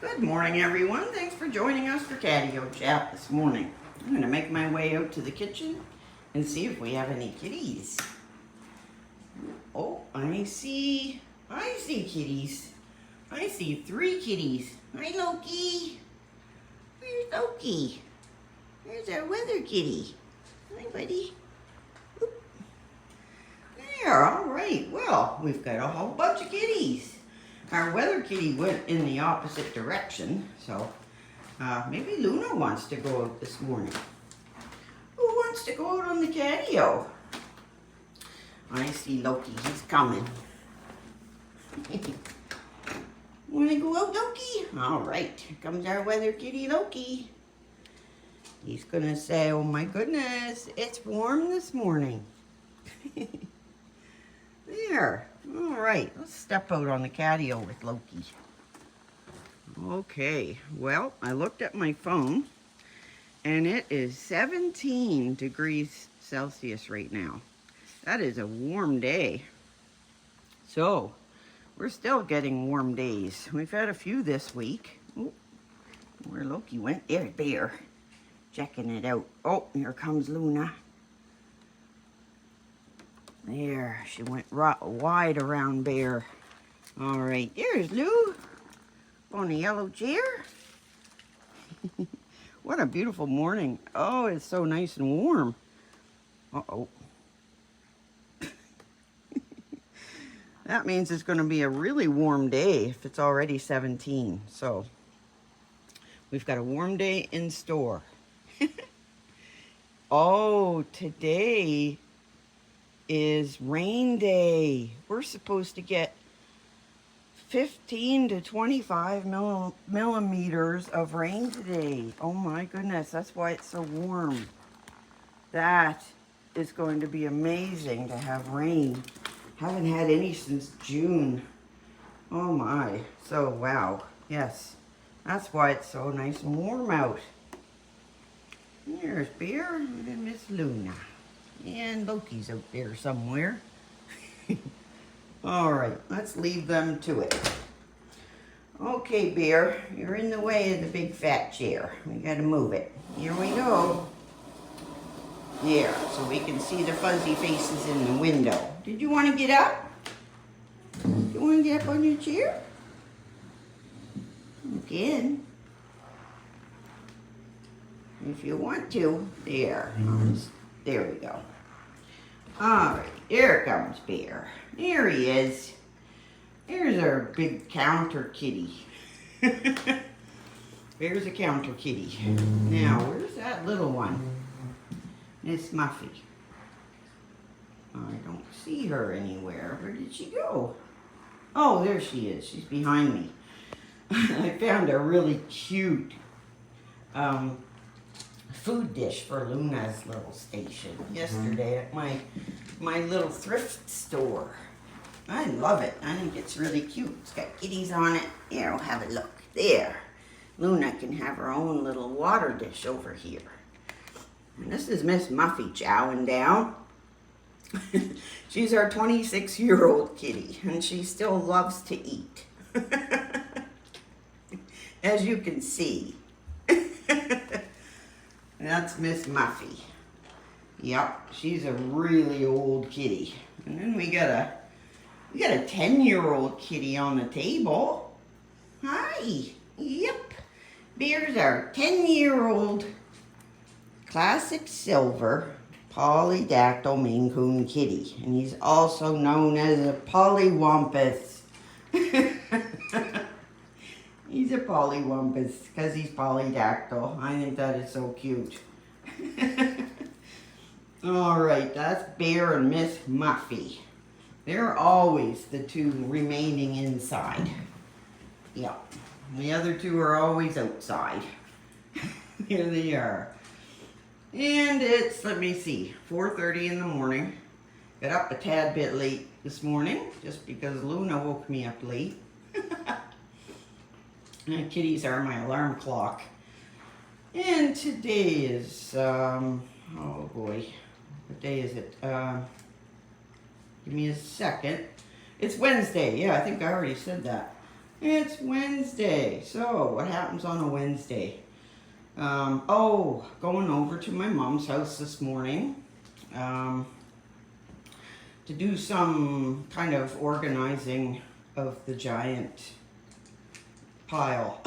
Good morning, everyone. Thanks for joining us for Catio Chat this morning. I'm going to make my way out to the kitchen and see if we have any kitties. Oh, I see kitties. I see 3 kitties. Hi, Loki. Where's Loki? There's our weather kitty. Hi, buddy. Oop. There, all right. Well, we've got a whole bunch of kitties. Our weather kitty went in the opposite direction, so maybe Luna wants to go out this morning. Who wants to go out on the catio? I see Loki, he's coming. Want to go out, Loki? All right, here comes our weather kitty, Loki. He's gonna say, oh my goodness, it's warm this morning. There. All right, let's step out on the catio with Loki. Okay, well, I looked at my phone and it is 17 degrees Celsius right now. That is a warm day. So, we're still getting warm days. We've had a few this week. Ooh, where Loki went? There. Checking it out. Oh, here comes Luna. There, she went wide around Bear. All right, there's Lou on the yellow chair. What a beautiful morning. Oh, it's so nice and warm. Uh-oh. That means it's going to be a really warm day if it's already 17. So, we've got a warm day in store. Oh, today is rain day. We're supposed to get 15 to 25 millimeters of rain today. Oh my goodness, that's why it's so warm. That is going to be amazing to have rain. Haven't had any since June. Oh my. So wow. Yes, that's why it's so nice and warm out. There's Bear and Miss Luna. And Loki's out there somewhere. All right, let's leave them to it. Okay, Bear, you're in the way of the big fat chair. We gotta move it. Here we go. There, so we can see the fuzzy faces in the window. Did you want to get up? You want to get up on your chair? You can. If you want to. There. There we go. All right, here comes Bear. There he is. There's our big counter kitty. There's a counter kitty. Now, where's that little one? Miss Muffy. I don't see her anywhere. Where did she go? Oh, there she is. She's behind me. I found a really cute food dish for Luna's little station yesterday at my little thrift store. I love it. I think it's really cute. It's got kitties on it. Here, we'll have a look. There. Luna can have her own little water dish over here. And this is Miss Muffy chowing down. She's our 26-year-old kitty, and she still loves to eat. As you can see. That's Miss Muffy. Yep, she's a really old kitty. And then we got a 10-year-old kitty on the table. Hi. Yep. Bear's our 10-year-old classic silver polydactyl mainecoon kitty. And he's also known as a polywampus. He's a polywampus because he's polydactyl. I think that is so cute. All right, that's Bear and Miss Muffy. They're always the 2 remaining inside. Yep. The other 2 are always outside. Here they are. And it's, let me see, 4:30 in the morning. Got up a tad bit late this morning just because Luna woke me up late. And kitties are my alarm clock. And today is, oh boy, what day is it? Give me a second. It's Wednesday. Yeah, I think I already said that. It's Wednesday. So, what happens on a Wednesday? Oh, going over to my mom's house this morning to do some kind of organizing of the giant pile.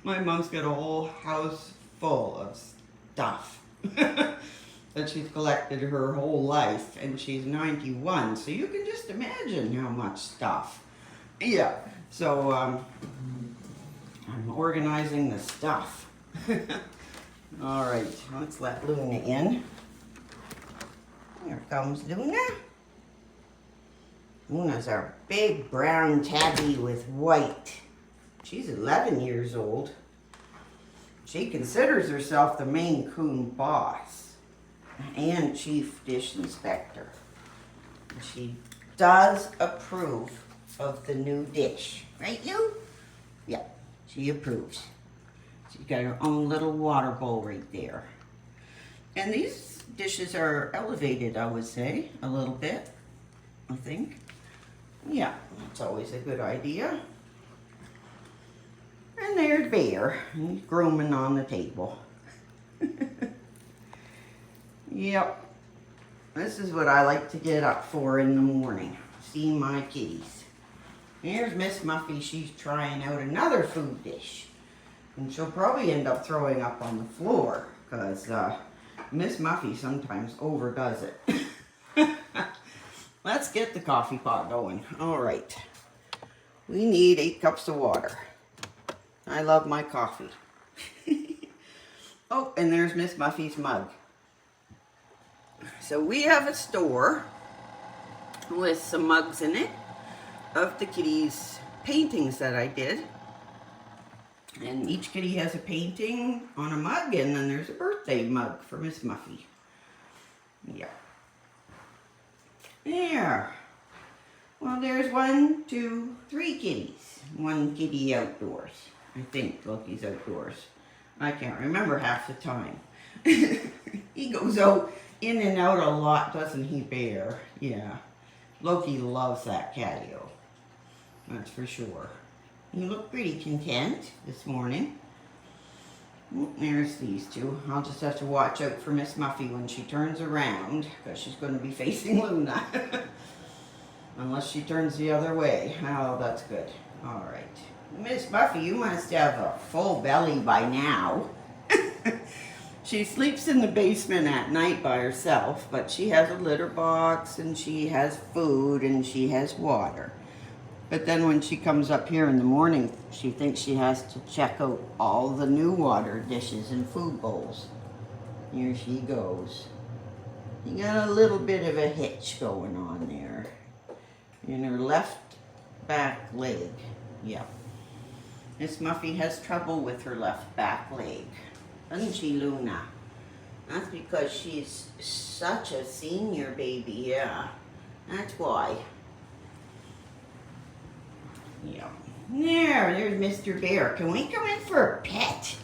My mom's got a whole house full of stuff that she's collected her whole life, and she's 91, so you can just imagine how much stuff. Yeah, so I'm organizing the stuff. All right, let's let Luna in. Here comes Luna. Luna's our big brown tabby with white. She's 11 years old. She considers herself the mainecoon boss and chief dish inspector. She does approve of the new dish. Right, Lou? Yeah, she approves. She's got her own little water bowl right there. And these dishes are elevated, I would say, a little bit, I think. Yeah, that's always a good idea. And there's Bear, he's grooming on the table. Yep, this is what I like to get up for in the morning, see my kitties. Here's Miss Muffy, she's trying out another food dish. And she'll probably end up throwing up on the floor, because Miss Muffy sometimes overdoes it. Let's get the coffee pot going. All right, we need 8 cups of water. I love my coffee. Oh, and there's Miss Muffy's mug. So we have a store with some mugs in it of the kitties' paintings that I did. And each kitty has a painting on a mug, and then there's a birthday mug for Miss Muffy. Yeah. There. Well, there's 1, 2, 3 kitties. 1 kitty outdoors. I think Loki's outdoors. I can't remember half the time. He goes out in and out a lot, doesn't he, Bear? Yeah. Loki loves that Catio. That's for sure. You look pretty content this morning. There's these 2. I'll just have to watch out for Miss Muffy when she turns around, because she's going to be facing Luna. Unless she turns the other way. Oh, that's good. All right. Miss Muffy, you must have a full belly by now. She sleeps in the basement at night by herself, but she has a litter box, and she has food, and she has water. But then when she comes up here in the morning, she thinks she has to check out all the new water dishes and food bowls. Here she goes. You got a little bit of a hitch going on there. In her left back leg. Yeah. Miss Muffy has trouble with her left back leg. Doesn't she, Luna? That's because she's such a senior baby, yeah. That's why. Yeah. There's Mr. Bear. Can we come in for a pet?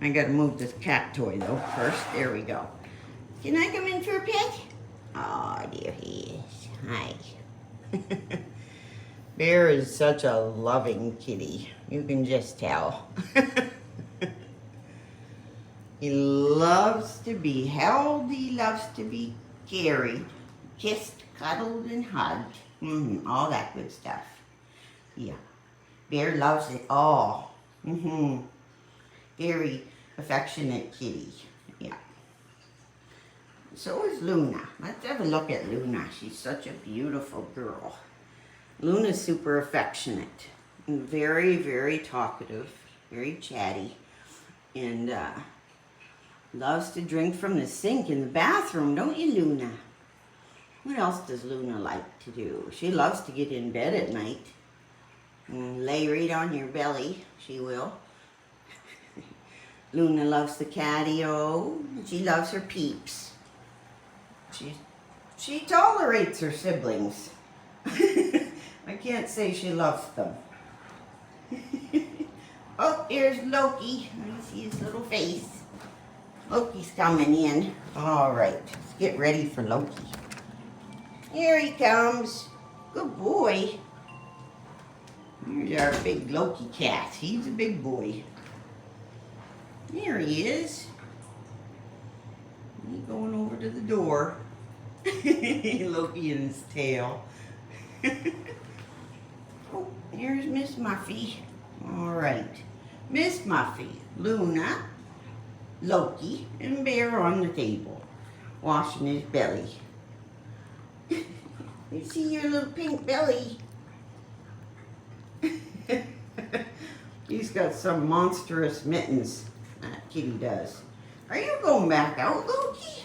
I gotta move this cat toy though first. There we go. Can I come in for a pet? Oh, there he is. Hi. Bear is such a loving kitty. You can just tell. He loves to be held. He loves to be carried, kissed, cuddled, and hugged. All that good stuff. Yeah. Bear loves it all. Very affectionate kitty. Yeah. So is Luna. Let's have a look at Luna. She's such a beautiful girl. Luna's super affectionate. And very, very talkative. Very chatty. And loves to drink from the sink in the bathroom, don't you, Luna? What else does Luna like to do? She loves to get in bed at night. And lay right on your belly, she will. Luna loves the Catio. She loves her peeps. She tolerates her siblings. I can't say she loves them. Oh, here's Loki. I see his little face. Loki's coming in. All right, let's get ready for Loki. Here he comes. Good boy. Here's our big Loki cat. He's a big boy. There he is. He's going over to the door. Loki and his tail. Oh, here's Miss Muffy. All right. Miss Muffy, Luna, Loki, and Bear on the table, washing his belly. You see your little pink belly? He's got some monstrous mittens, that kitty does. Are you going back out, Loki?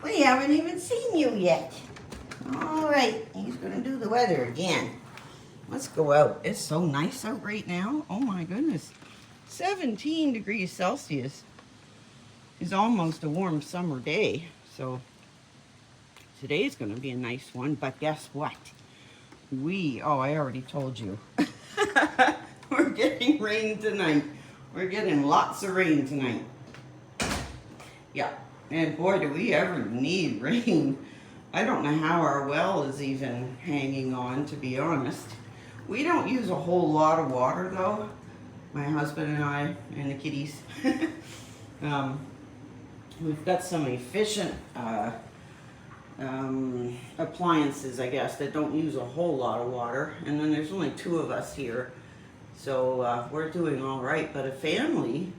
We haven't even seen you yet. All right, he's gonna do the weather again. Let's go out. It's so nice out right now. Oh my goodness. 17 degrees Celsius is almost a warm summer day. So today's gonna be a nice one, but guess what? I already told you. We're getting rain tonight. We're getting lots of rain tonight. Yeah, and boy, do we ever need rain. I don't know how our well is even hanging on, to be honest. We don't use a whole lot of water though. My husband and I and the kitties. We've got some efficient appliances, I guess, that don't use a whole lot of water. And then there's only 2 of us here. So we're doing all right. But a family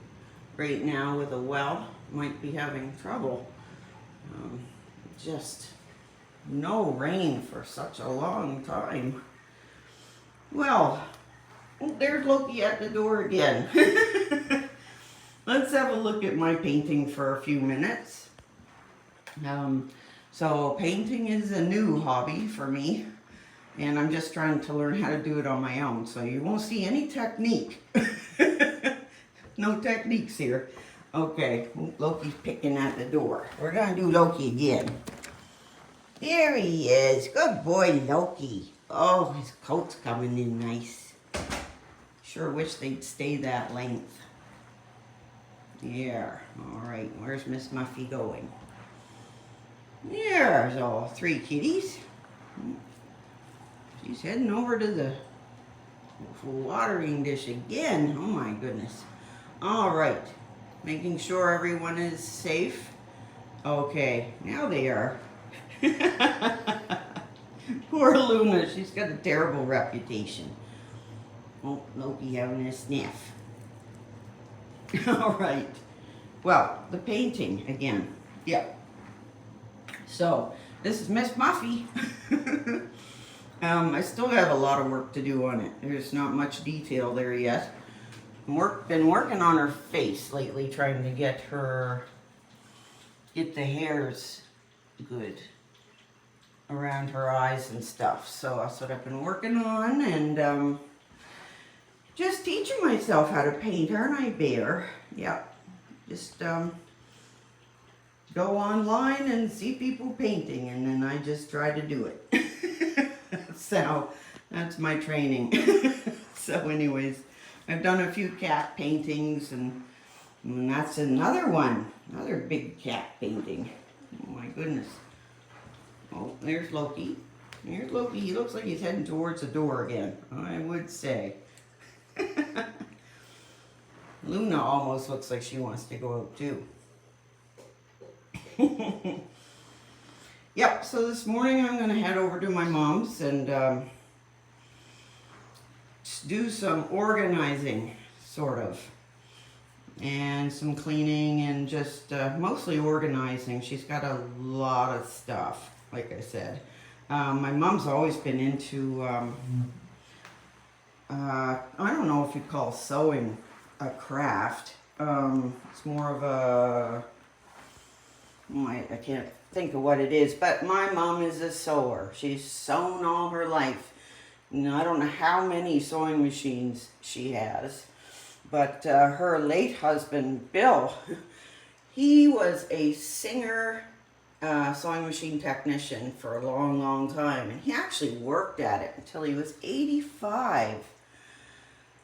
right now with a well might be having trouble. Just no rain for such a long time. Well, there's Loki at the door again. Let's have a look at my painting for a few minutes. So painting is a new hobby for me, and I'm just trying to learn how to do it on my own. So you won't see any technique. No techniques here. Okay, Loki's picking at the door. We're gonna do Loki again. There he is. Good boy, Loki. Oh, his coat's coming in nice. Sure wish they'd stay that length. Yeah, all right. Where's Miss Muffy going? There's all 3 kitties. She's heading over to the watering dish again. Oh my goodness. All right. Making sure everyone is safe. Okay, now they are. Poor Luna, she's got a terrible reputation. Oh, Loki having a sniff. All right. Well, the painting again. Yep. So, this is Miss Muffy. I still have a lot of work to do on it. There's not much detail there yet. Been working on her face lately, trying to get the hairs good around her eyes and stuff. So that's what I've been working on, and just teaching myself how to paint, aren't I, Bear? Yep. Just go online and see people painting, and then I just try to do it. So that's my training. So anyways, I've done a few cat paintings, and that's another one. Another big cat painting. Oh my goodness. Oh, there's Loki. There's Loki. He looks like he's heading towards the door again, I would say. Luna almost looks like she wants to go out too. Yep, so this morning I'm going to head over to my mom's and do some organizing, sort of. And some cleaning and just mostly organizing. She's got a lot of stuff, like I said. My mom's always been into, I don't know if you'd call sewing a craft. It's more of a, I can't think of what it is, but my mom is a sewer. She's sewn all her life. And I don't know how many sewing machines she has. But her late husband, Bill, he was a Singer sewing machine technician for a long, long time. And he actually worked at it until he was 85.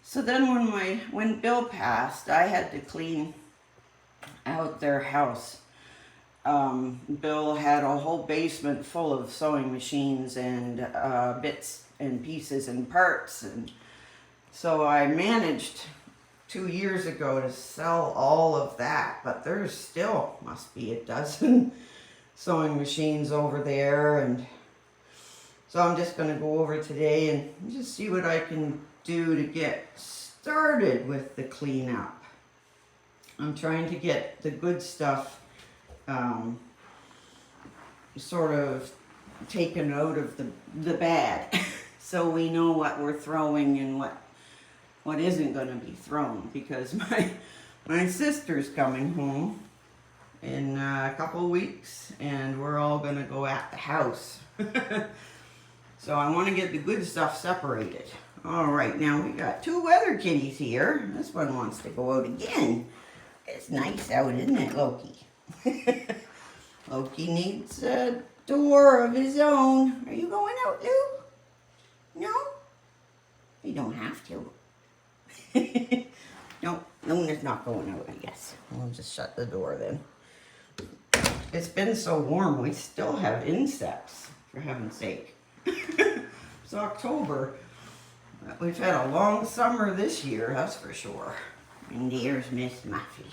So then when Bill passed, I had to clean out their house. Bill had a whole basement full of sewing machines and bits and pieces and parts, and So I managed 2 years ago to sell all of that, but there's still must be a dozen sewing machines over there, and so I'm just going to go over today and just see what I can do to get started with the cleanup. I'm trying to get the good stuff sort of taken out of the bad so we know what we're throwing and what isn't going to be thrown, because my sister's coming home in a couple of weeks and we're all going to go at the house. So I want to get the good stuff separated. All right, now we got two weather kitties here. This one wants to go out again. It's nice out, isn't it, Loki? Loki needs a door of his own. Are you going out, Lou? No? You don't have to. No, Luna's not going out, I guess. We'll just shut the door then. It's been so warm, we still have insects, for heaven's sake. It's October. We've had a long summer this year, that's for sure. And here's Miss Muffy.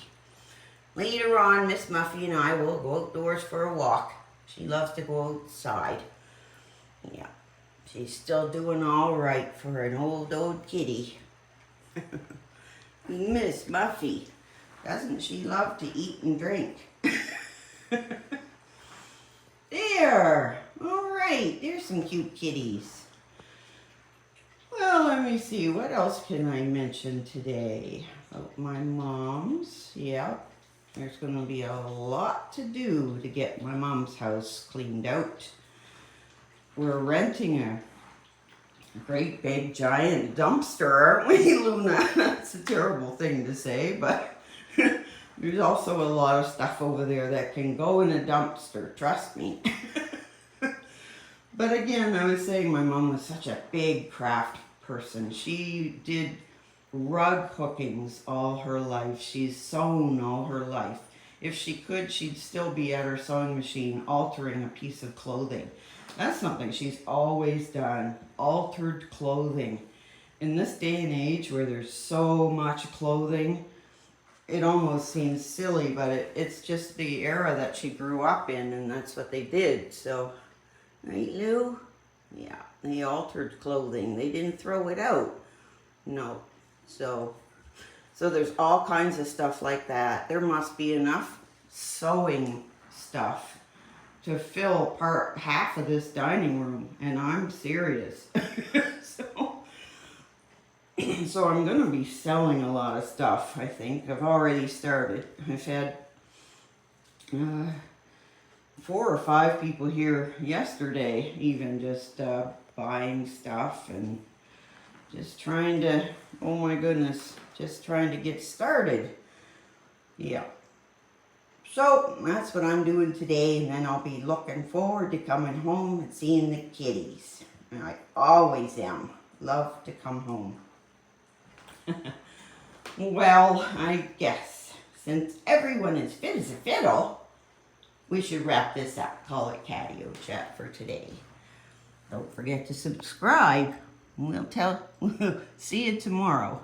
Later on, Miss Muffy and I will go outdoors for a walk. She loves to go outside. Yeah, she's still doing all right for an old kitty. Miss Muffy, doesn't she love to eat and drink? There! Alright, there's some cute kitties. Well, let me see, what else can I mention today? About my mom's, yeah. There's going to be a lot to do to get my mom's house cleaned out. We're renting a great big giant dumpster, aren't we, Luna? That's a terrible thing to say, but there's also a lot of stuff over there that can go in a dumpster, trust me. But again, I was saying my mom was such a big craft person. She did rug hookings all her life. She's sewn all her life. If she could, she'd still be at her sewing machine altering a piece of clothing. That's something she's always done, altered clothing. In this day and age where there's so much clothing, it almost seems silly, but it's just the era that she grew up in, and that's what they did. So, right, Lou? Yeah, they altered clothing. They didn't throw it out. No. So there's all kinds of stuff like that. There must be enough sewing stuff to fill half of this dining room, and I'm serious. So I'm going to be selling a lot of stuff, I think. I've already started. I've had 4 or 5 people here yesterday, even just buying stuff and just trying to, oh my goodness, just trying to get started. Yeah. So that's what I'm doing today, and then I'll be looking forward to coming home and seeing the kitties. And I always am. Love to come home. Well, I guess since everyone is fit as a fiddle, we should wrap this up. Call it Catio Chat for today. Don't forget to subscribe. We'll see you tomorrow.